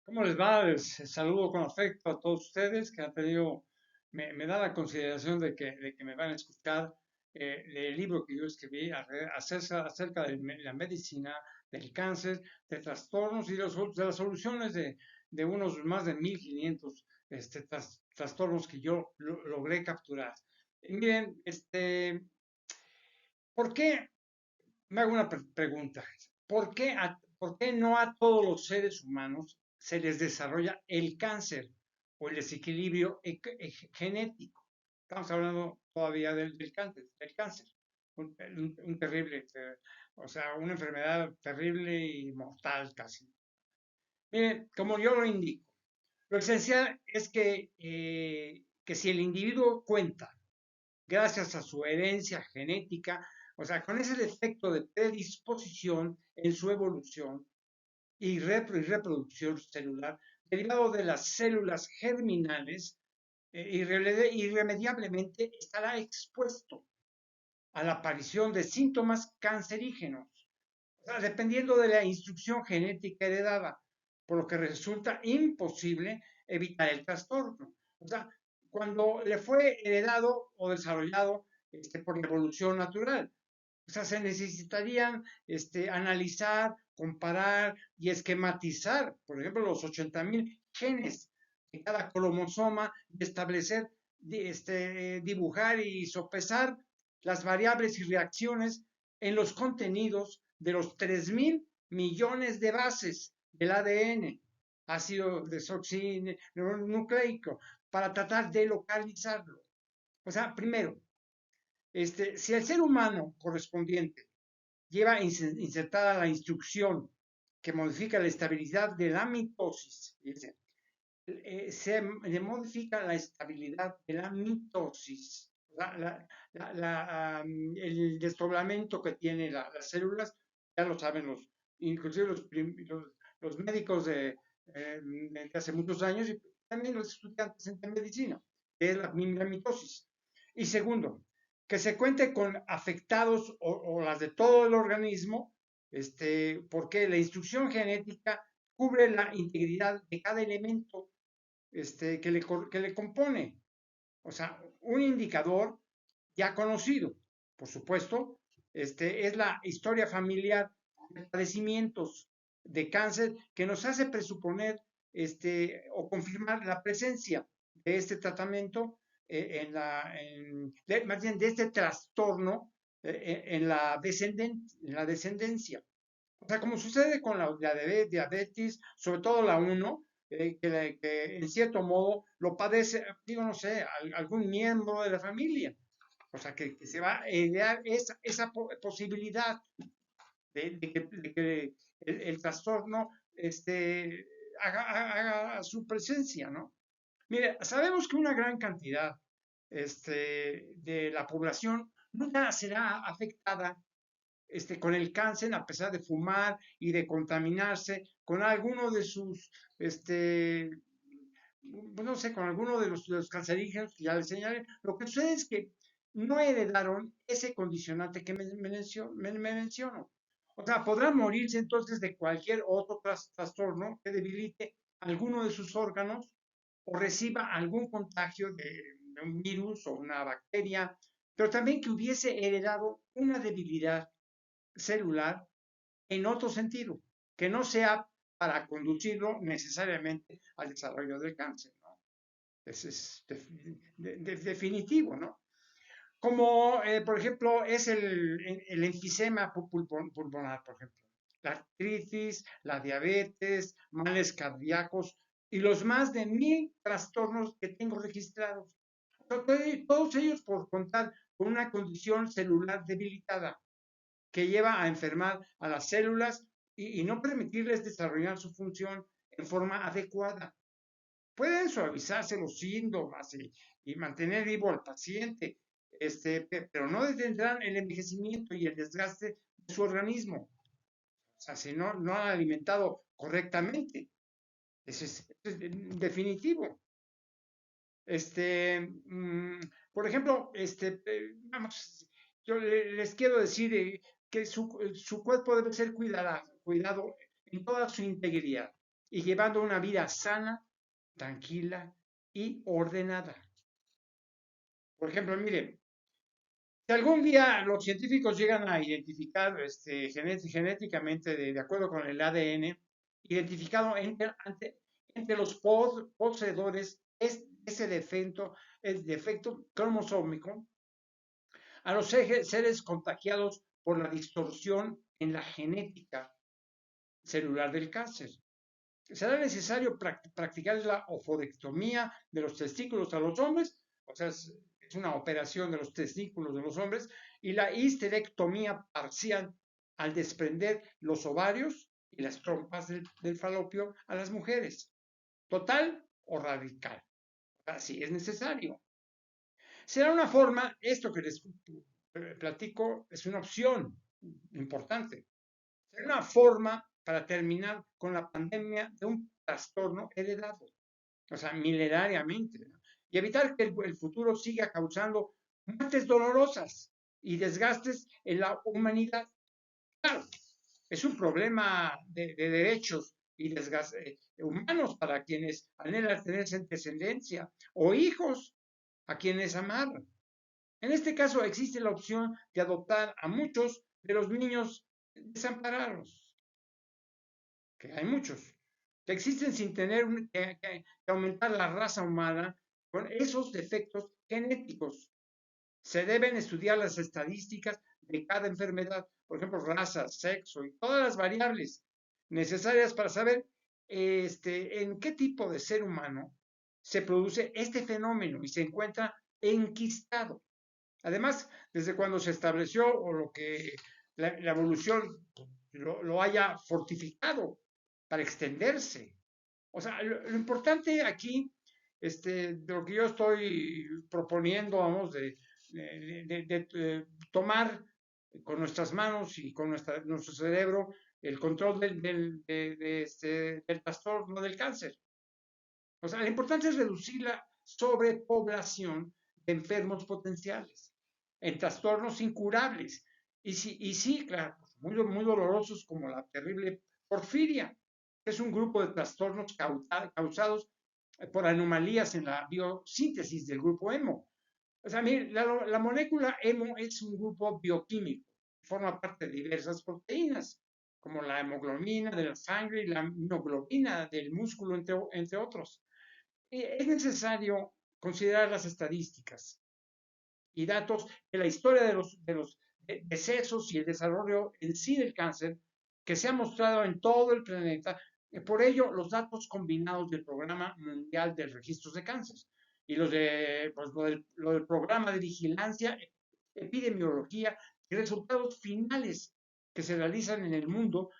¿Cómo les va? Les saludo con afecto a todos ustedes que han tenido, me da la consideración de que me van a escuchar el libro que yo escribí acerca de la medicina, del cáncer, de trastornos y de las soluciones de unos más de 1500 trastornos que yo logré capturar. Y miren, ¿por qué? Me hago una pregunta. ¿Por qué no a todos los seres humanos se les desarrolla el cáncer o el desequilibrio genético? Estamos hablando todavía del cáncer, un terrible, o sea, una enfermedad terrible y mortal casi. Miren, como yo lo indico, lo esencial es que si el individuo cuenta gracias a su herencia genética, o sea, con ese defecto de predisposición en su evolución y reproducción celular, derivado de las células germinales, irremediablemente estará expuesto a la aparición de síntomas cancerígenos, o sea, dependiendo de la instrucción genética heredada, por lo que resulta imposible evitar el trastorno. O sea, cuando le fue heredado o desarrollado por la evolución natural. O sea, se necesitarían analizar, comparar y esquematizar, por ejemplo, los 80.000 genes de cada cromosoma y establecer, dibujar y sopesar las variables y reacciones en los contenidos de los 3.000 millones de bases del ADN, ácido desoxinucleico, para tratar de localizarlo. O sea, primero, si el ser humano correspondiente lleva insertada la instrucción que modifica la estabilidad de la mitosis, se modifica la estabilidad de la mitosis, el desdoblamiento que tienen las células, ya lo saben inclusive los médicos de hace muchos años y también los estudiantes en medicina, que es la mitosis. Y segundo, que se cuente con afectados o las de todo el organismo, porque la instrucción genética cubre la integridad de cada elemento que le compone. O sea, un indicador ya conocido, por supuesto, es la historia familiar de padecimientos de cáncer que nos hace presuponer o confirmar la presencia de este tratamiento más bien de este trastorno en la descendencia. O sea, como sucede con la diabetes, sobre todo la uno, que en cierto modo lo padece, digo, no sé, algún miembro de la familia. O sea, que se va a idear esa posibilidad de que el trastorno haga su presencia, ¿no? Mire, sabemos que una gran cantidad de la población nunca será afectada con el cáncer, a pesar de fumar y de contaminarse con alguno de sus, no sé, con alguno de los cancerígenos que ya les señalé. Lo que sucede es que no heredaron ese condicionante que me menciono. O sea, podrán morirse entonces de cualquier otro trastorno que debilite alguno de sus órganos o reciba algún contagio de un virus o una bacteria, pero también que hubiese heredado una debilidad celular en otro sentido, que no sea para conducirlo necesariamente al desarrollo del cáncer, ¿no? Ese es definitivo, ¿no? Como, por ejemplo, es el enfisema pulmonar, por ejemplo, la artritis, la diabetes, males cardíacos y los más de 1.000 trastornos que tengo registrados. Todos ellos por contar con una condición celular debilitada que lleva a enfermar a las células y no permitirles desarrollar su función en forma adecuada. Pueden suavizarse los síntomas y mantener vivo al paciente, pero no detendrán el envejecimiento y el desgaste de su organismo. O sea, si no han alimentado correctamente. Eso es definitivo. Por ejemplo, vamos, yo les quiero decir que su cuerpo debe ser cuidado en toda su integridad. y llevando una vida sana, tranquila y ordenada. Por ejemplo, mire, si algún día los científicos llegan a identificar genéticamente, de acuerdo con el ADN, identificado entre los poseedores ese defecto, el defecto cromosómico, a los seres contagiados por la distorsión en la genética celular del cáncer. Será necesario practicar la oforectomía de los testículos a los hombres, o sea, es una operación de los testículos de los hombres, y la histerectomía parcial al desprender los ovarios y las trompas del falopio a las mujeres. Total o radical. Así es necesario. Será una forma, esto que les platico es una opción importante. Será una forma para terminar con la pandemia de un trastorno heredado, o sea, milenariamente, ¿no? Y evitar que el futuro siga causando muertes dolorosas y desgastes en la humanidad. Claro, es un problema de derechos y desgastes humanos para quienes anhelan tener descendencia o hijos a quienes amar. En este caso existe la opción de adoptar a muchos de los niños desamparados, que hay muchos, que existen sin tener que aumentar la raza humana con esos defectos genéticos. Se deben estudiar las estadísticas de cada enfermedad, por ejemplo, raza, sexo y todas las variables necesarias para saber en qué tipo de ser humano se produce este fenómeno y se encuentra enquistado. Además, desde cuando se estableció o lo que la evolución lo haya fortificado para extenderse. O sea, lo importante aquí, de lo que yo estoy proponiendo, vamos, de tomar con nuestras manos y con nuestro cerebro el control del trastorno del cáncer. O sea, lo importante es reducir la sobrepoblación de enfermos potenciales en trastornos incurables. Y sí, claro, muy dolorosos como la terrible porfiria, que es un grupo de trastornos causados por anomalías en la biosíntesis del grupo hemo. O sea, mire, la molécula hemo es un grupo bioquímico, forma parte de diversas proteínas, como la hemoglobina de la sangre y la mioglobina del músculo, entre otros. Es necesario considerar las estadísticas y datos de la historia de los decesos y el desarrollo en sí del cáncer que se ha mostrado en todo el planeta. Por ello, los datos combinados del Programa Mundial de Registros de Cáncer y pues, lo del Programa de Vigilancia, Epidemiología y resultados finales que se realizan en el mundo,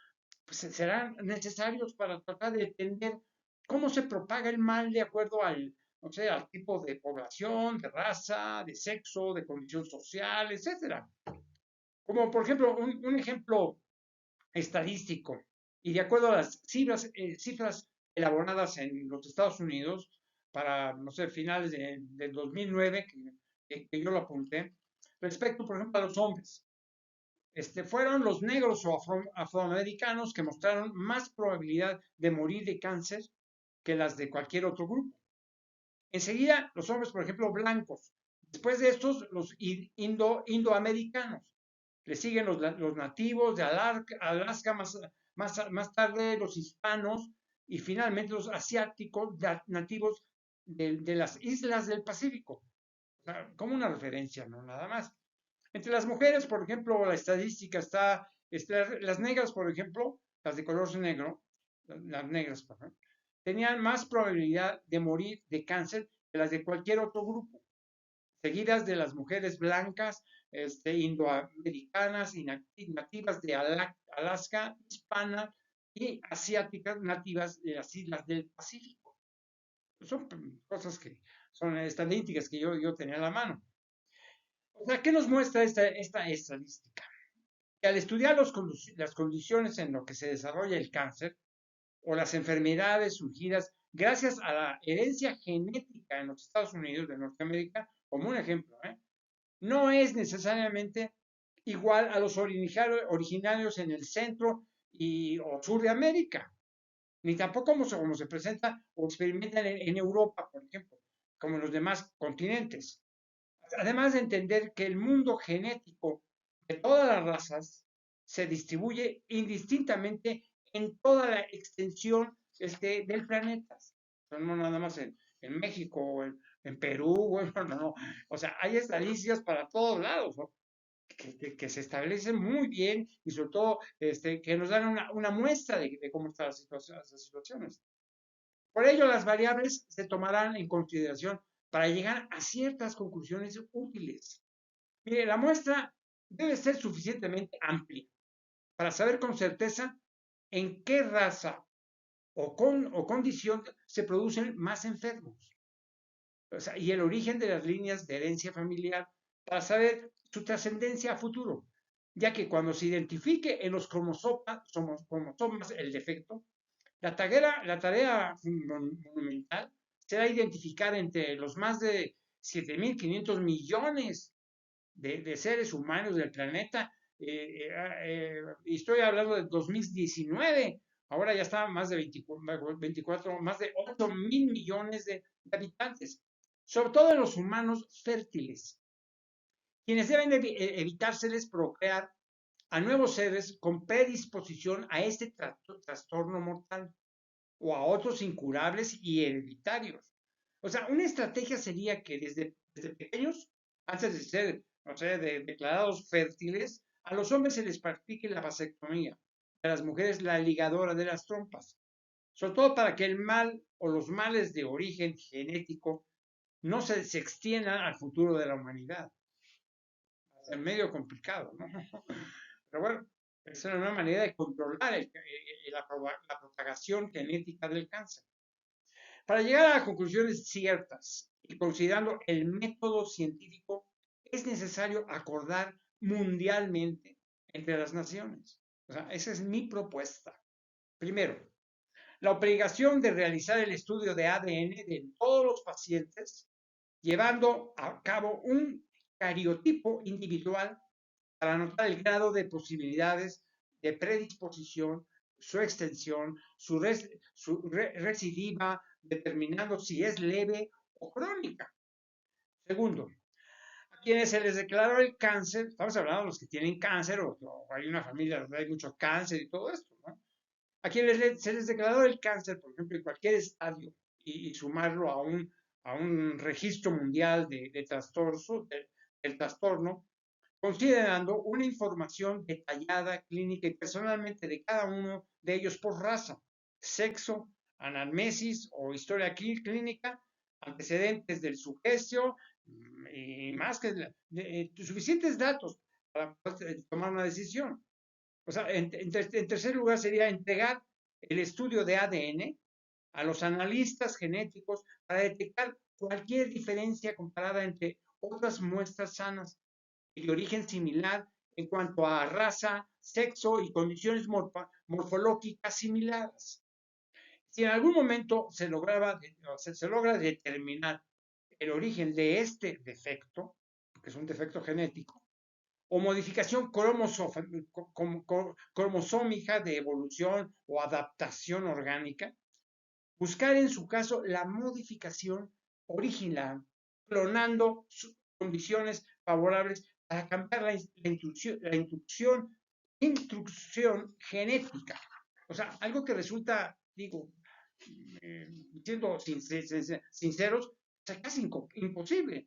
pues serán necesarios para tratar de entender cómo se propaga el mal de acuerdo al, o sea, al tipo de población, de raza, de sexo, de condición social, etcétera. Como por ejemplo, un ejemplo estadístico, y de acuerdo a las cifras elaboradas en los Estados Unidos para, no sé, finales del 2009, que yo lo apunté, respecto, por ejemplo, a los hombres. Fueron los negros o afroamericanos que mostraron más probabilidad de morir de cáncer que las de cualquier otro grupo. Enseguida, los hombres, por ejemplo, blancos. Después de estos, los indoamericanos. Le siguen los nativos de Alaska, más tarde los hispanos y finalmente los asiáticos nativos de las islas del Pacífico. O sea, como una referencia, no nada más. Entre las mujeres, por ejemplo, la estadística está las negras, por ejemplo, las de color negro, las negras, por ejemplo, tenían más probabilidad de morir de cáncer que las de cualquier otro grupo, seguidas de las mujeres blancas, indoamericanas y nativas de Alaska, hispanas y asiáticas nativas de las islas del Pacífico. Son cosas que son estadísticas que yo tenía a la mano. O sea, ¿qué nos muestra esta estadística? Que al estudiar las condiciones en las que se desarrolla el cáncer o las enfermedades surgidas gracias a la herencia genética en los Estados Unidos de Norteamérica, como un ejemplo, no es necesariamente igual a los originarios en el centro o sur de América. ni tampoco como se presenta o experimenta en Europa, por ejemplo, como en los demás continentes. Además de entender que el mundo genético de todas las razas se distribuye indistintamente en toda la extensión del planeta. No nada más en México o en Perú, bueno, no. O sea, hay estadísticas para todos lados, ¿no? Que se establecen muy bien y sobre todo que nos dan una muestra de cómo están las situaciones. Por ello, las variables se tomarán en consideración para llegar a ciertas conclusiones útiles. Mire, la muestra debe ser suficientemente amplia para saber con certeza en qué raza o condición se producen más enfermos. O sea, y el origen de las líneas de herencia familiar para saber su trascendencia a futuro, ya que cuando se identifique en los cromosomas el defecto, la tarea monumental será identificar entre los más de 7.500 millones de seres humanos del planeta. Y estoy hablando de 2019. Ahora ya está más de 24 más de 8 mil millones de habitantes. Sobre todo en los humanos fértiles, quienes deben evitárseles procrear a nuevos seres con predisposición a este trastorno mortal o a otros incurables y hereditarios. O sea, una estrategia sería que desde pequeños, antes de ser, o sea, declarados fértiles, a los hombres se les practique la vasectomía, a las mujeres la ligadora de las trompas, sobre todo para que el mal o los males de origen genético no se extiendan al futuro de la humanidad. Es medio complicado, ¿no? Pero bueno, es una nueva manera de controlar la propagación genética del cáncer. Para llegar a conclusiones ciertas y considerando el método científico, es necesario acordar mundialmente entre las naciones. O sea, esa es mi propuesta. Primero, la obligación de realizar el estudio de ADN de todos los pacientes, llevando a cabo un cariotipo individual para anotar el grado de posibilidades de predisposición, su extensión, su recidiva, determinando si es leve o crónica. Segundo, a quienes se les declaró el cáncer, estamos hablando de los que tienen cáncer o hay una familia donde hay mucho cáncer y todo esto, ¿no? A quienes se les declaró el cáncer, por ejemplo, en cualquier estadio y sumarlo a un registro mundial de trastorno, del trastorno, considerando una información detallada, clínica y personalmente de cada uno de ellos por raza, sexo, anamnesis o historia clínica, antecedentes del sugestio y más que suficientes datos para poder tomar una decisión. O sea, en tercer lugar sería entregar el estudio de ADN a los analistas genéticos para detectar cualquier diferencia comparada entre otras muestras sanas y de origen similar en cuanto a raza, sexo y condiciones morfológicas similares. Si en algún momento se logra determinar el origen de este defecto, que es un defecto genético, o modificación cromosómica de evolución o adaptación orgánica, buscar en su caso la modificación original, clonando condiciones favorables para cambiar instrucción genética. O sea, algo que resulta, digo, siendo sinceros, o sea, casi imposible.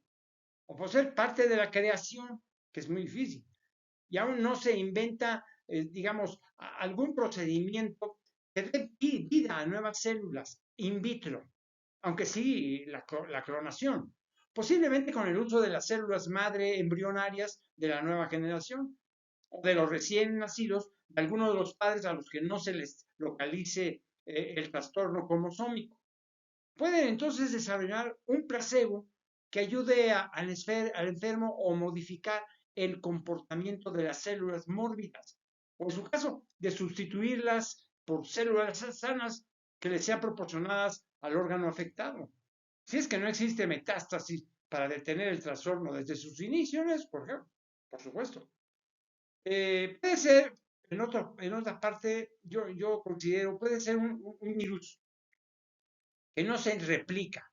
O por ser parte de la creación, que es muy difícil. Y aún no se inventa, digamos, algún procedimiento que dé vida a nuevas células in vitro, aunque sí la clonación, posiblemente con el uso de las células madre embrionarias de la nueva generación o de los recién nacidos de algunos de los padres a los que no se les localice el trastorno cromosómico. Pueden entonces desarrollar un placebo que ayude al enfermo o modificar el comportamiento de las células mórbidas, o en su caso, de sustituirlas por células sanas que les sean proporcionadas al órgano afectado. Si es que no existe metástasis para detener el trastorno desde sus inicios, por ejemplo, por supuesto. Puede ser en otra parte, yo considero, puede ser un virus que no se replica,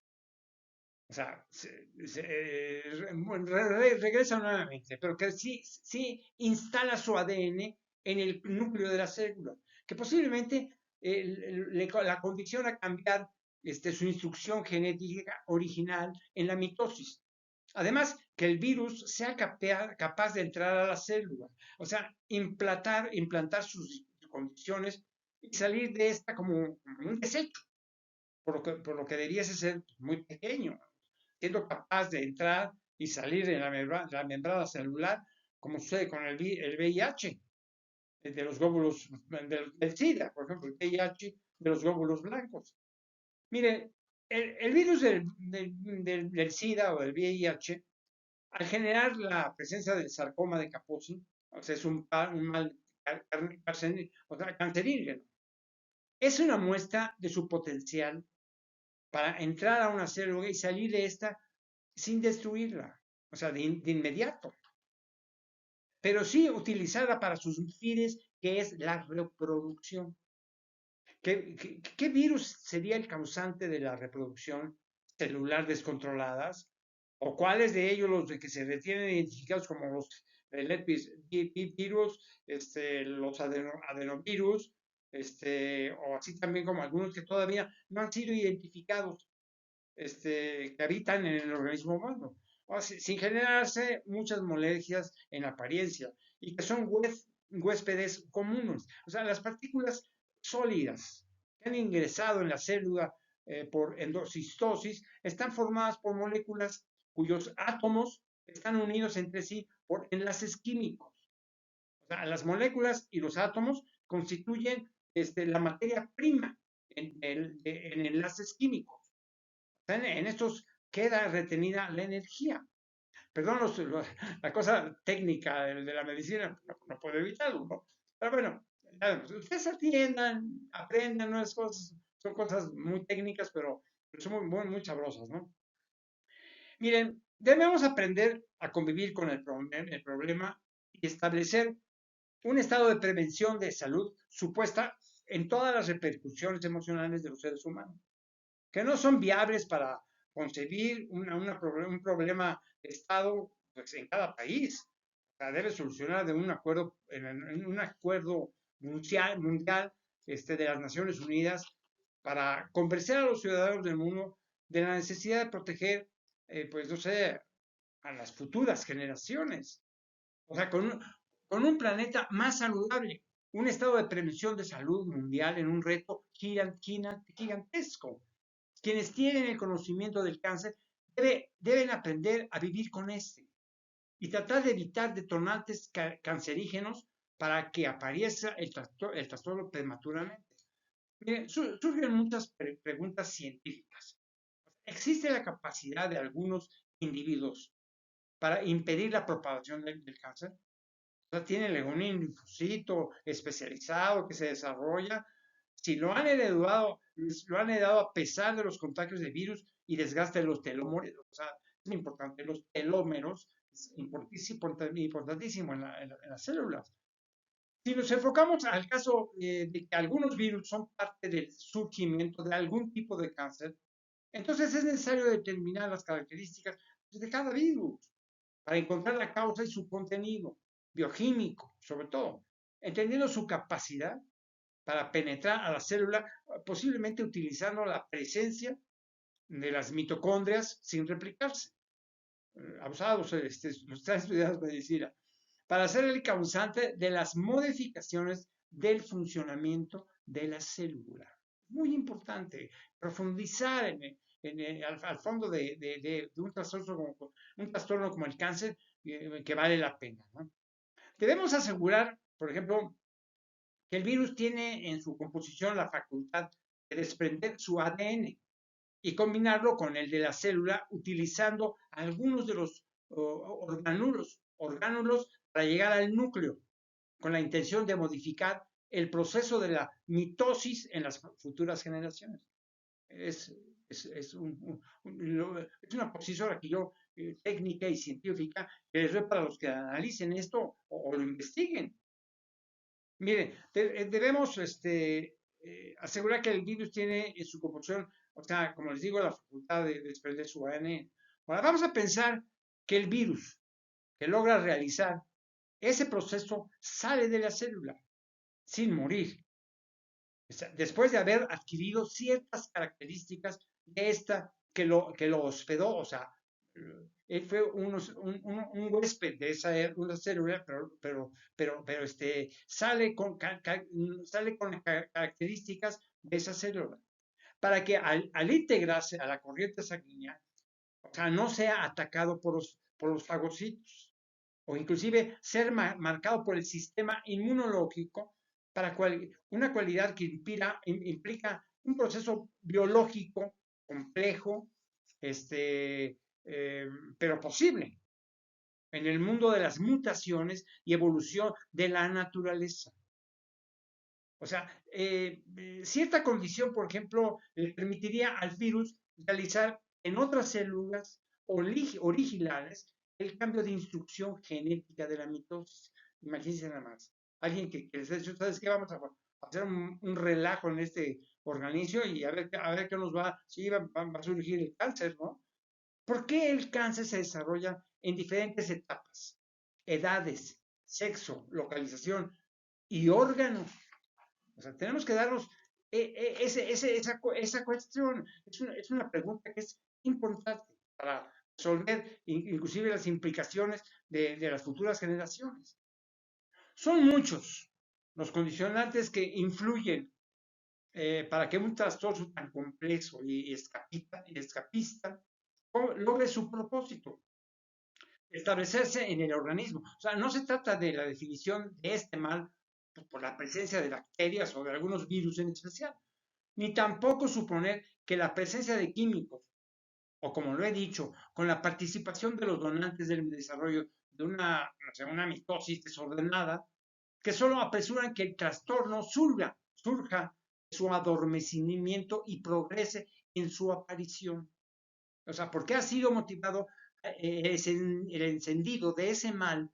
o sea, regresa nuevamente, pero que sí instala su ADN en el núcleo de la célula, que posiblemente la condiciona a cambiar su instrucción genética original en la mitosis. Además, que el virus sea capaz de entrar a la célula, o sea, implantar sus condiciones y salir de esta como un desecho, por lo que debiese ser muy pequeño, siendo capaz de entrar y salir de la membrana celular, como sucede con el VIH, de los glóbulos del SIDA, por ejemplo, el VIH de los glóbulos blancos. Mire, el virus del SIDA o del VIH, al generar la presencia del sarcoma de Kaposi, o sea, es un mal o sea, cancerígeno, es una muestra de su potencial para entrar a una célula y salir de esta sin destruirla, o sea, de inmediato, pero sí utilizarla para sus fines, que es la reproducción. ¿Qué virus sería el causante de la reproducción celular descontroladas? ¿O cuáles de ellos los de que se retienen identificados como los herpes virus, los adenovirus, o así también como algunos que todavía no han sido identificados, que habitan en el organismo humano, sin generarse muchas molestias en apariencia y que son huéspedes comunes? O sea, las partículas sólidas que han ingresado en la célula por endocistosis están formadas por moléculas cuyos átomos están unidos entre sí por enlaces químicos. O sea, las moléculas y los átomos constituyen la materia prima en enlaces químicos. En estos queda retenida la energía. Perdón, la cosa técnica de la medicina, no puedo evitarlo, ¿no? Pero bueno, ustedes atiendan, aprendan, ¿no? Son cosas muy técnicas, pero son muy sabrosas, ¿no? Miren, debemos aprender a convivir con el problema y establecer un estado de prevención de salud supuesta en todas las repercusiones emocionales de los seres humanos, que no son viables para concebir un problema de Estado pues, en cada país. O sea, debe solucionar de un acuerdo, en un acuerdo mundial de las Naciones Unidas para convencer a los ciudadanos del mundo de la necesidad de proteger, pues no sé, a las futuras generaciones. O sea, con un planeta más saludable, un estado de prevención de salud mundial en un reto gigantesco. Quienes tienen el conocimiento del cáncer deben aprender a vivir con este y tratar de evitar detonantes cancerígenos para que aparezca el trastorno prematuramente. Miren, surgen muchas preguntas científicas. ¿Existe la capacidad de algunos individuos para impedir la propagación del cáncer? O sea, tienen algún linfocito especializado que se desarrolla. Si lo han heredado a pesar de los contagios de virus y desgaste de los telómeros. O sea, es importante, los telómeros es importantísimo en las células. Si nos enfocamos al caso de que algunos virus son parte del surgimiento de algún tipo de cáncer, entonces es necesario determinar las características de cada virus para encontrar la causa y su contenido bioquímico, sobre todo, entendiendo su capacidad para penetrar a la célula, posiblemente utilizando la presencia de las mitocondrias sin replicarse. Abusados, los están estudiando medicina, para ser el causante de las modificaciones del funcionamiento de la célula. Muy importante profundizar al fondo de un trastorno como el cáncer, que vale la pena, ¿no? Debemos asegurar, por ejemplo, que el virus tiene en su composición la facultad de desprender su ADN y combinarlo con el de la célula utilizando algunos de los orgánulos para llegar al núcleo, con la intención de modificar el proceso de la mitosis en las futuras generaciones. Es, es una posición aquí yo, técnica y científica, que les doy para los que analicen esto o lo investiguen. Mire, debemos asegurar que el virus tiene en su composición, o sea, como les digo, la facultad de desprender su ADN. Ahora, vamos a pensar que el virus que logra realizar ese proceso sale de la célula sin morir, o sea, después de haber adquirido ciertas características de esta que lo hospedó, o sea, él fue un huésped de esa una célula, pero sale con características de esa célula, para que al integrarse a la corriente sanguínea, o sea, no sea atacado por los fagocitos, o inclusive ser marcado por el sistema inmunológico para una cualidad que implica un proceso biológico complejo, este, pero posible en el mundo de las mutaciones y evolución de la naturaleza. O sea, cierta condición, por ejemplo, le permitiría al virus realizar en otras células originales el cambio de instrucción genética de la mitosis. Imagínense nada más. Alguien que les dice, ¿sabes qué? Vamos a hacer un relajo en este organismo y a ver qué nos va, si va a surgir el cáncer, ¿no? ¿Por qué el cáncer se desarrolla en diferentes etapas? Edades, sexo, localización y órganos. O sea, tenemos que darnos esa cuestión. Es una pregunta que es importante para resolver inclusive las implicaciones de las futuras generaciones. Son muchos los condicionantes que influyen para que un trastorno tan complejo y escapista logre su propósito, establecerse en el organismo. O sea, no se trata de la definición de este mal por la presencia de bacterias o de algunos virus en especial, ni tampoco suponer que la presencia de químicos, o como lo he dicho, con la participación de los donantes del desarrollo de una mitosis desordenada, que solo apresuran que el trastorno surja su adormecimiento y progrese en su aparición. O sea, ¿por qué ha sido motivado el encendido de ese mal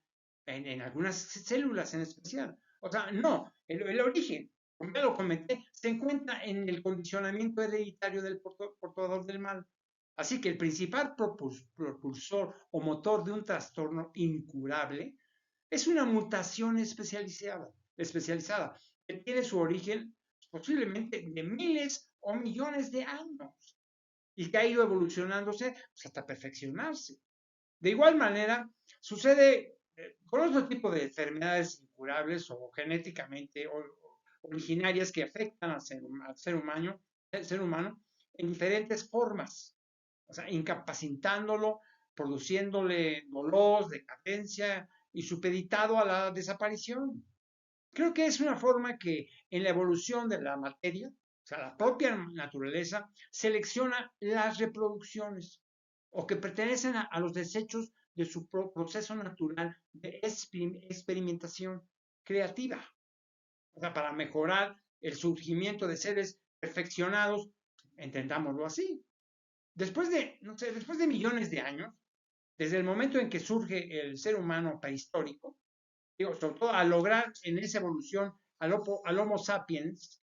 en algunas células en especial? O sea, no, el origen, como ya lo comenté, se encuentra en el condicionamiento hereditario del portador del mal. Así que el principal propulsor o motor de un trastorno incurable es una mutación especializada que tiene su origen posiblemente de miles o millones de años y que ha ido evolucionándose pues, hasta perfeccionarse. De igual manera, sucede con otro tipo de enfermedades incurables o genéticamente originarias que afectan al ser humano en diferentes formas, o sea, incapacitándolo, produciéndole dolor, decadencia y supeditado a la desaparición. Creo que es una forma que en la evolución de la materia, o sea, la propia naturaleza, selecciona las reproducciones o que pertenecen a los desechos de su proceso natural de experimentación creativa, o sea, para mejorar el surgimiento de seres perfeccionados, entendámoslo así. Después de, no sé, después de millones de años, desde el momento en que surge el ser humano prehistórico, digo, sobre todo a lograr en esa evolución al Homo sapiens,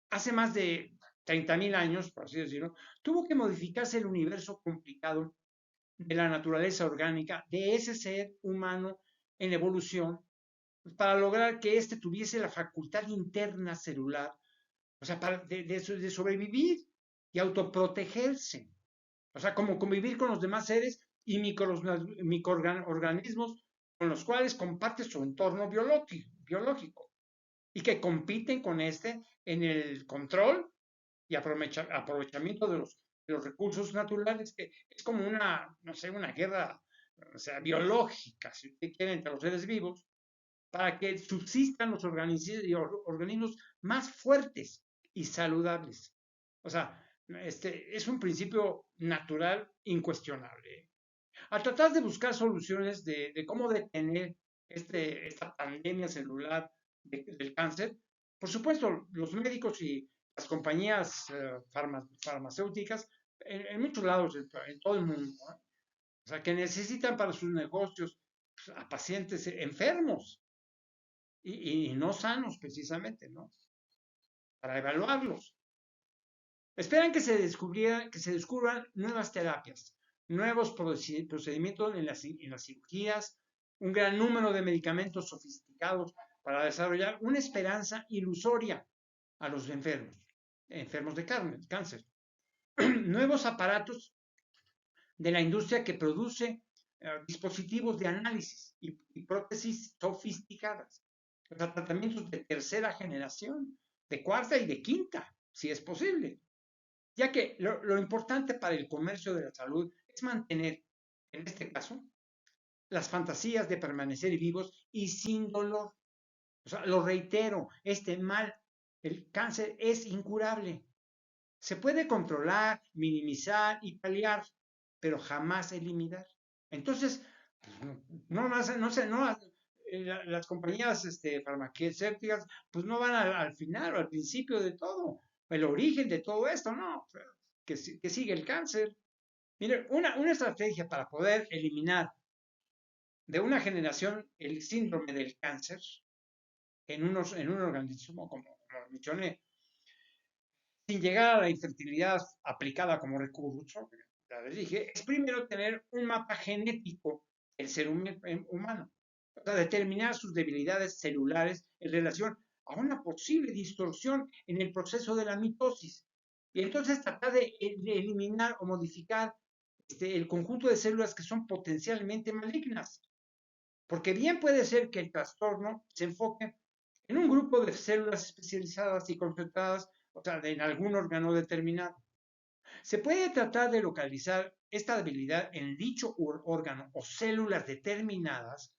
hace más de 30.000 años, por así decirlo, tuvo que modificarse el universo complicado de la naturaleza orgánica de ese ser humano en evolución para lograr que éste tuviese la facultad interna celular, o sea, de sobrevivir y autoprotegerse, o sea, como convivir con los demás seres y microorganismos con los cuales comparte su entorno biológico y que compiten con este en el control y aprovechamiento de los recursos naturales, que es como una, no sé, una guerra, o sea, biológica, si usted quiere, entre los seres vivos, para que subsistan los organismos más fuertes y saludables. O sea, es un principio natural incuestionable. Al tratar de buscar soluciones de cómo detener esta pandemia celular del cáncer, por supuesto, los médicos y las compañías farmacéuticas en muchos lados, en todo el mundo, ¿no? O sea, que necesitan para sus negocios pues, a pacientes enfermos. y no sanos precisamente, ¿no? Para evaluarlos. Esperan que se descubran nuevas terapias, nuevos procedimientos en las cirugías, un gran número de medicamentos sofisticados para desarrollar una esperanza ilusoria a los enfermos de cáncer. Nuevos aparatos de la industria que produce dispositivos de análisis y prótesis sofisticadas, o sea, tratamientos de tercera generación, de cuarta y de quinta, si es posible, ya que lo importante para el comercio de la salud es mantener, en este caso, las fantasías de permanecer vivos y sin dolor. O sea, lo reitero, este mal, el cáncer es incurable. Se puede controlar, minimizar y paliar, pero jamás eliminar. Entonces, las compañías farmacéuticas, pues no van al final o al principio de todo, el origen de todo esto, no, que sigue el cáncer. Miren, una estrategia para poder eliminar de una generación el síndrome del cáncer en un organismo, como mencioné, sin llegar a la infertilidad aplicada como recurso, ya les dije, es primero tener un mapa genético del ser humano, para determinar sus debilidades celulares en relación a una posible distorsión en el proceso de la mitosis. Y entonces tratar de eliminar o modificar el conjunto de células que son potencialmente malignas. Porque bien puede ser que el trastorno se enfoque en un grupo de células especializadas y concentradas, o sea, en algún órgano determinado. Se puede tratar de localizar esta debilidad en dicho órgano o células determinadas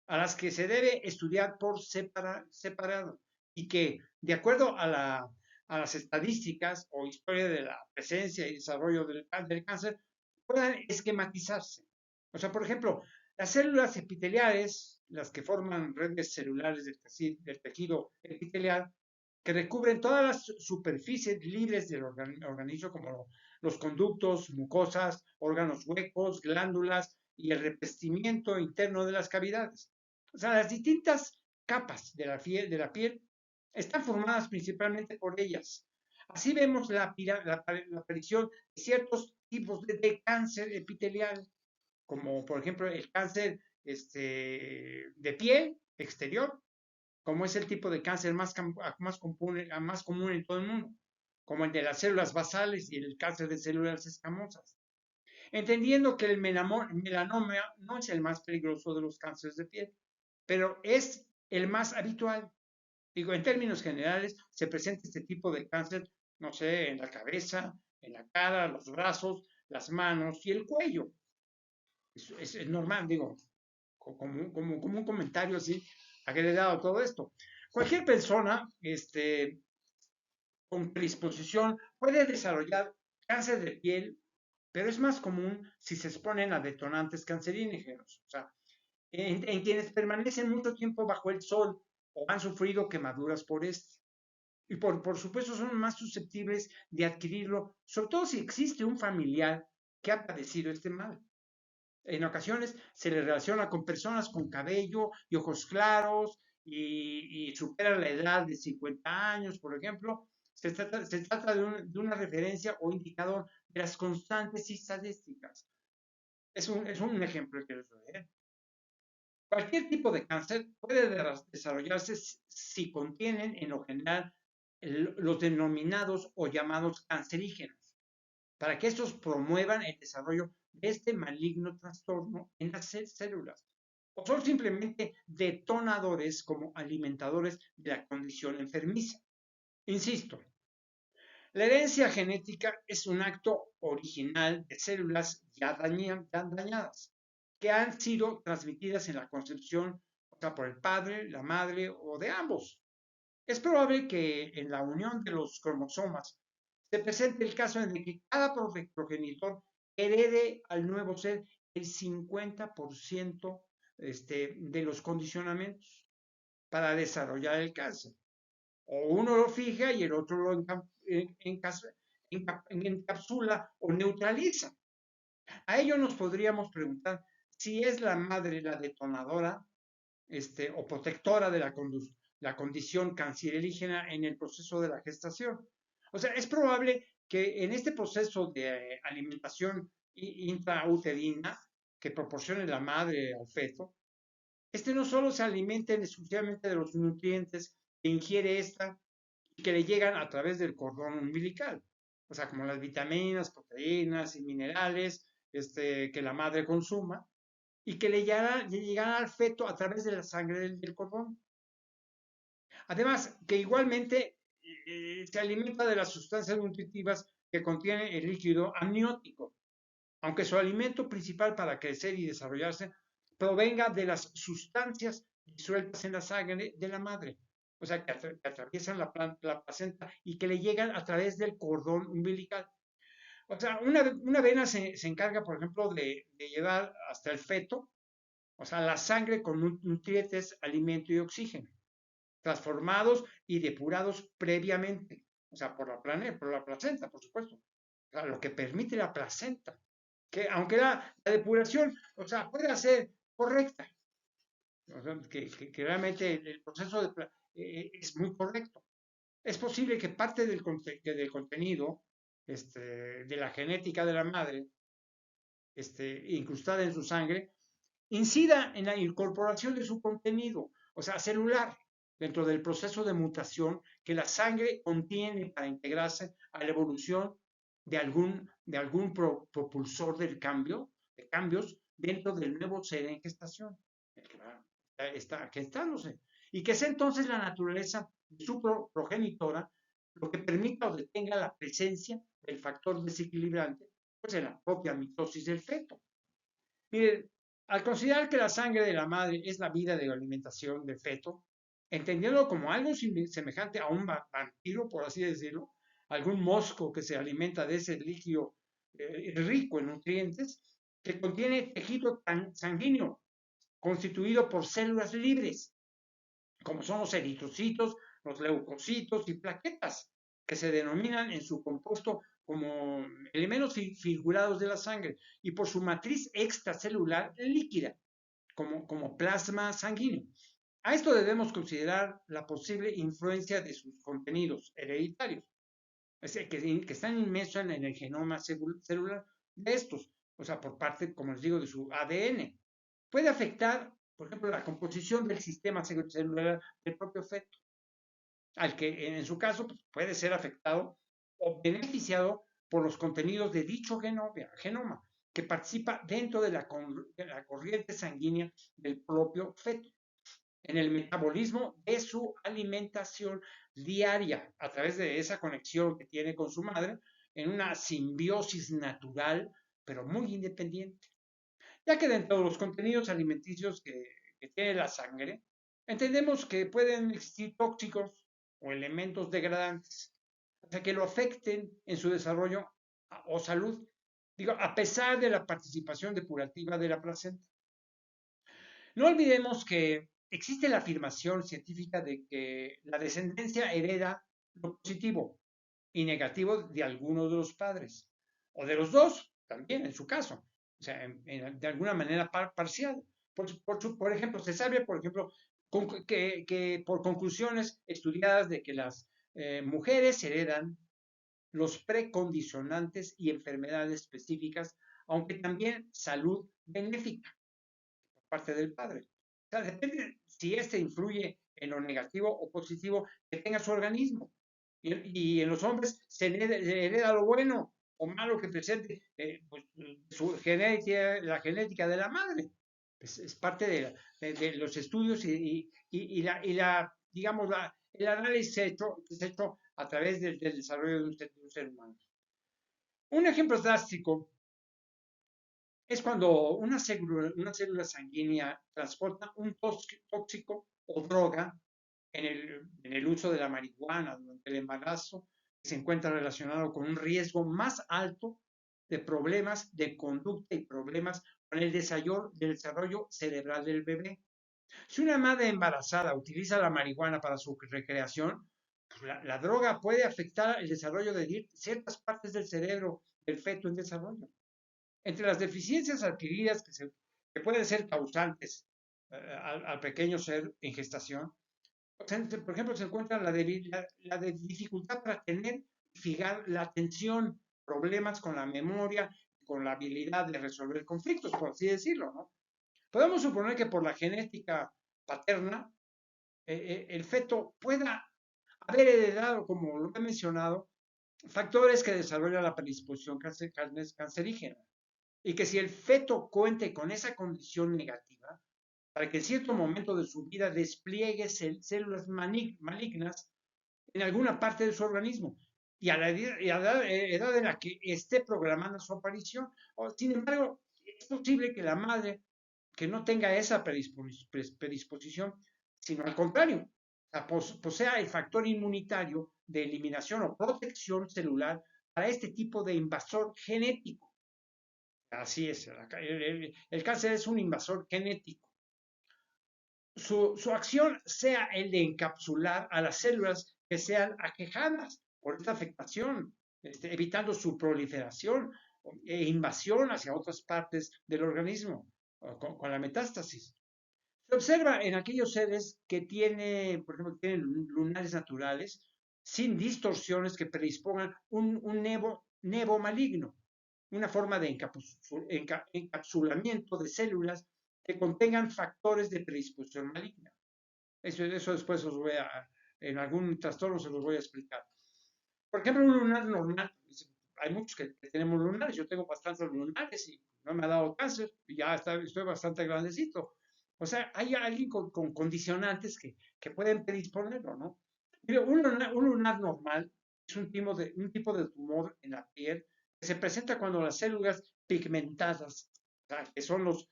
a las que se debe estudiar por separado y que, de acuerdo a las estadísticas o historia de la presencia y desarrollo del cáncer, puedan esquematizarse. O sea, por ejemplo, las células epiteliales, las que forman redes celulares del tejido epitelial, que recubren todas las superficies libres del organismo, como los conductos, mucosas, órganos huecos, glándulas y el revestimiento interno de las cavidades. O sea, las distintas capas de la piel están formadas principalmente por ellas. Así vemos la aparición de ciertos tipos cáncer epitelial, como por ejemplo el cáncer de piel exterior, como es el tipo de cáncer más común en todo el mundo, como el de las células basales y el cáncer de células escamosas. Entendiendo que el melanoma no es el más peligroso de los cánceres de piel, pero es el más habitual. Digo, en términos generales, se presenta este tipo de cáncer, no sé, en la cabeza, en la cara, los brazos, las manos y el cuello. Es normal, digo, como un comentario así agregado a todo esto. Cualquier persona con predisposición puede desarrollar cáncer de piel, pero es más común si se exponen a detonantes cancerígenos. O sea, en quienes permanecen mucho tiempo bajo el sol o han sufrido quemaduras por este. Y por supuesto son más susceptibles de adquirirlo, sobre todo si existe un familiar que ha padecido este mal. En ocasiones se le relaciona con personas con cabello y ojos claros y supera la edad de 50 años, por ejemplo. Se trata de una referencia o indicador de las constantes estadísticas. Es un ejemplo que les doy. Cualquier tipo de cáncer puede desarrollarse si contienen en lo general los denominados o llamados cancerígenos, para que estos promuevan el desarrollo de este maligno trastorno en las células, o son simplemente detonadores como alimentadores de la condición enfermiza. Insisto, la herencia genética es un acto original de células ya dañadas, que han sido transmitidas en la concepción, o sea, por el padre, la madre o de ambos. Es probable que en la unión de los cromosomas se presente el caso en el que cada progenitor herede al nuevo ser el 50% de los condicionamientos para desarrollar el cáncer. O uno lo fija y el otro lo encapsula o neutraliza. A ello nos podríamos preguntar si es la madre la detonadora o protectora de la condición cancerígena en el proceso de la gestación. O sea, es probable que en este proceso de alimentación intrauterina que proporcione la madre al feto, no solo se alimente exclusivamente de los nutrientes que ingiere esta y que le llegan a través del cordón umbilical, o sea, como las vitaminas, proteínas y minerales que la madre consuma, y que le llegará al feto a través de la sangre del cordón. Además, que igualmente se alimenta de las sustancias nutritivas que contiene el líquido amniótico, aunque su alimento principal para crecer y desarrollarse provenga de las sustancias disueltas en la sangre de la madre, o sea, que atraviesan la placenta y que le llegan a través del cordón umbilical. O sea, una vena se encarga, por ejemplo, de llevar hasta el feto, o sea, la sangre con nutrientes, alimento y oxígeno, transformados y depurados previamente, o sea, por la placenta, por supuesto, o sea, lo que permite la placenta, que aunque la depuración, o sea, pueda ser correcta, o sea, que realmente el proceso es muy correcto. Es posible que parte del contenido de la genética de la madre, incrustada en su sangre, incida en la incorporación de su contenido, o sea, celular, dentro del proceso de mutación que la sangre contiene para integrarse a la evolución de algún propulsor de cambios dentro del nuevo ser en gestación, el que está gestándose. Y que es entonces la naturaleza de su progenitora lo que permita o detenga la presencia del factor desequilibrante pues en la propia mitosis del feto. Miren, al considerar que la sangre de la madre es la vida de alimentación del feto, entendiendo como algo semejante a un vampiro, por así decirlo, algún mosco que se alimenta de ese líquido rico en nutrientes, que contiene tejido sanguíneo constituido por células libres, como son los eritrocitos, los leucocitos y plaquetas, que se denominan en su compuesto como elementos figurados de la sangre y por su matriz extracelular líquida, como plasma sanguíneo. A esto debemos considerar la posible influencia de sus contenidos hereditarios, es decir, que están inmersos en el genoma celular de estos, o sea, por parte, como les digo, de su ADN. Puede afectar, por ejemplo, la composición del sistema celular del propio feto, al que en su caso pues, puede ser afectado o beneficiado por los contenidos de dicho genoma que participa dentro de la corriente sanguínea del propio feto, en el metabolismo de su alimentación diaria, a través de esa conexión que tiene con su madre, en una simbiosis natural, pero muy independiente. Ya que dentro de los contenidos alimenticios que tiene la sangre, entendemos que pueden existir tóxicos o elementos degradantes, o sea, que lo afecten en su desarrollo o salud, digo, a pesar de la participación depurativa de la placenta. No olvidemos que existe la afirmación científica de que la descendencia hereda lo positivo y negativo de alguno de los padres, o de los dos, también en su caso, o sea, de alguna manera parcial. Por ejemplo, se sabe, por ejemplo, que por conclusiones estudiadas de que las mujeres heredan los precondicionantes y enfermedades específicas, aunque también salud benéfica por parte del padre. O sea, depende si este influye en lo negativo o positivo que tenga su organismo. Y en los hombres se hereda lo bueno o malo que presente pues, la genética de la madre. Es parte de los estudios digamos, el análisis hecho a través del desarrollo de un ser humano. Un ejemplo drástico es cuando una célula sanguínea transporta un tóxico o droga en el uso de la marihuana durante el embarazo, que se encuentra relacionado con un riesgo más alto de problemas de conducta y problemas con el desarrollo cerebral del bebé. Si una madre embarazada utiliza la marihuana para su recreación, pues la droga puede afectar el desarrollo de ciertas partes del cerebro del feto en desarrollo. Entre las deficiencias adquiridas que pueden ser causantes al pequeño ser en gestación. Por ejemplo, se encuentra la de dificultad para tener y fijar la atención, problemas con la memoria, con la habilidad de resolver conflictos, por así decirlo, ¿no? Podemos suponer que por la genética paterna, el feto pueda haber heredado, como lo he mencionado, factores que desarrollan la predisposición cancerígena. Y que si el feto cuente con esa condición negativa, para que en cierto momento de su vida despliegue células malignas en alguna parte de su organismo y a la edad en la que esté programando su aparición. Sin embargo, es posible que la madre que no tenga esa predisposición, sino al contrario, posea el factor inmunitario de eliminación o protección celular para este tipo de invasor genético. Así es, el cáncer es un invasor genético. Su acción sea el de encapsular a las células que sean aquejadas por esta afectación, evitando su proliferación e invasión hacia otras partes del organismo con la metástasis. Se observa en aquellos seres que tienen, por ejemplo, tienen lunares naturales, sin distorsiones que predispongan un nevo maligno, una forma de encapsulamiento de células que contengan factores de predisposición maligna. Eso después os voy en algún trastorno se los voy a explicar. Por ejemplo, un lunar normal, hay muchos que tenemos lunares, yo tengo bastantes lunares y no me ha dado cáncer, y ya estoy bastante grandecito. O sea, hay alguien con condicionantes que pueden predisponerlo, ¿no? Mire, un lunar normal es un tipo de tumor en la piel que se presenta cuando las células pigmentadas, o sea, que son los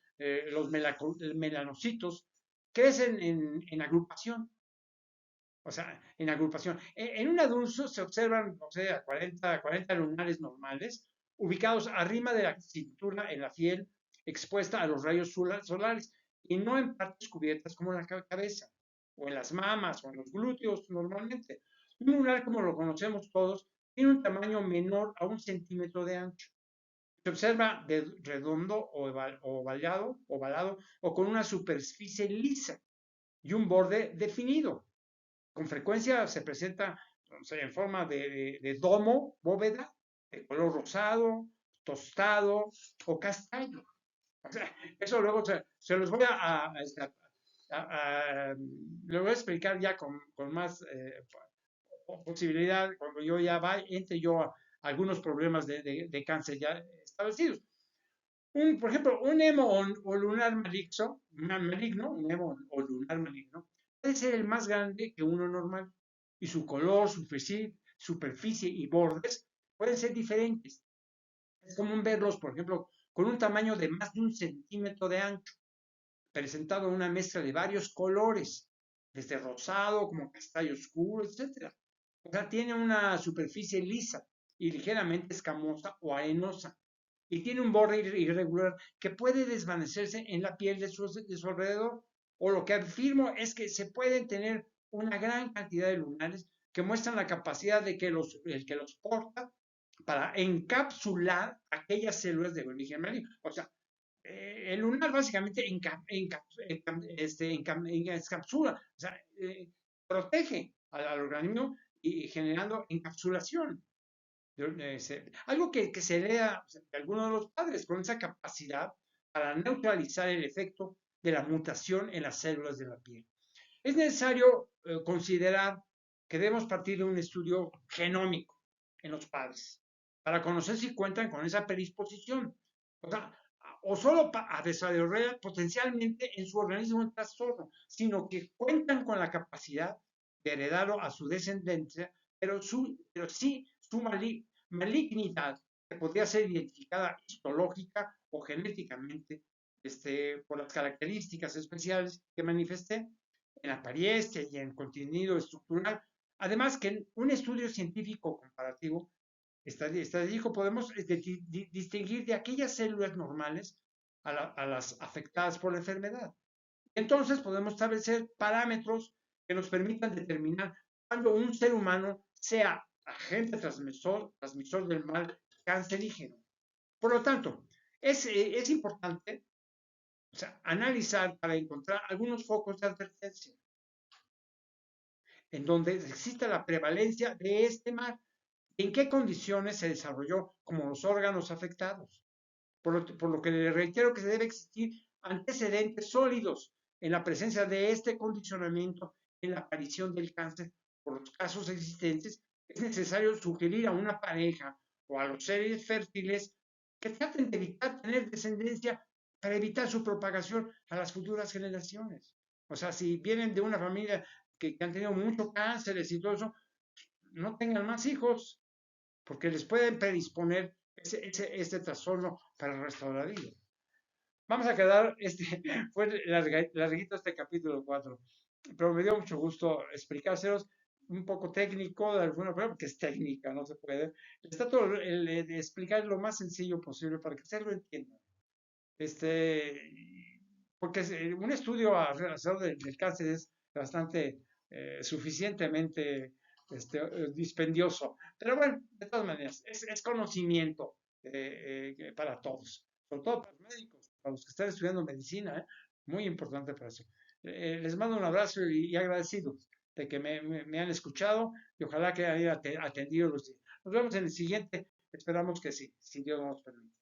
melanocitos, crecen en agrupación. O sea, en agrupación. En un adulto se observan, o sea, 40 lunares normales, ubicados arriba de la cintura en la piel, expuesta a los rayos solares, y no en partes cubiertas como en la cabeza, o en las mamas, o en los glúteos normalmente. Un lunar, como lo conocemos todos, tiene un tamaño menor a 1 centímetro de ancho. Se observa redondo o ovalado, o con una superficie lisa y un borde definido. Con frecuencia se presenta, o sea, en forma de domo, bóveda, de color rosado, tostado o castaño. O sea, eso luego se los voy lo voy a explicar ya con más posibilidad cuando yo ya entre yo a algunos problemas de cáncer ya establecidos. Por ejemplo, un hemo o lunar maligno, un hemo o lunar maligno, puede ser el más grande que uno normal y su color, superficie y bordes pueden ser diferentes. Es común verlos, por ejemplo, con un tamaño de más de 1 centímetro de ancho, presentado en una mezcla de varios colores, desde rosado como castaño oscuro, etc. O sea, tiene una superficie lisa y ligeramente escamosa o arenosa y tiene un borde irregular que puede desvanecerse en la piel de su alrededor. O lo que afirmo es que se pueden tener una gran cantidad de lunares que muestran la capacidad de que el que los porta para encapsular aquellas células de origen maligno. O sea, el lunar básicamente encapsula, o sea, protege al organismo y generando encapsulación. Algo que se hereda de algunos de los padres con esa capacidad para neutralizar el efecto de la mutación en las células de la piel. Es necesario considerar que debemos partir de un estudio genómico en los padres para conocer si cuentan con esa predisposición. O sea, o solo a desarrollar potencialmente en su organismo el trastorno, sino que cuentan con la capacidad de heredarlo a su descendencia, pero sí su malignidad, que podría ser identificada histológica o genéticamente por las características especiales que manifesté en apariencia y en contenido estructural. Además, que en un estudio científico comparativo estadístico podemos distinguir de aquellas células normales a las afectadas por la enfermedad. Entonces podemos establecer parámetros que nos permitan determinar cuando un ser humano sea agente transmisor del mal cancerígeno. Por lo tanto, es importante O sea, analizar para encontrar algunos focos de advertencia en donde exista la prevalencia de este mal. ¿En qué condiciones se desarrolló como los órganos afectados? Por lo que le reitero que se debe existir antecedentes sólidos en la presencia de este condicionamiento en la aparición del cáncer. Por los casos existentes, es necesario sugerir a una pareja o a los seres fértiles que traten de evitar tener descendencia para evitar su propagación a las futuras generaciones. O sea, si vienen de una familia que han tenido mucho cánceres y todo eso, no tengan más hijos, porque les pueden predisponer este trastorno para el resto de la vida. Vamos a quedar, fue larguito este capítulo 4, pero me dio mucho gusto explicárselos, un poco técnico de alguna forma, porque es técnica, no se puede. Está todo de explicar lo más sencillo posible para que ustedes lo entiendan. Porque un estudio alrededor del cáncer es bastante suficientemente dispendioso. Pero bueno, de todas maneras, es conocimiento para todos, sobre todo para los médicos, para los que están estudiando medicina, muy importante para eso. Les mando un abrazo y agradecido de que me han escuchado y ojalá que haya atendido los días. Nos vemos en el siguiente, esperamos que sí, si Dios nos permite.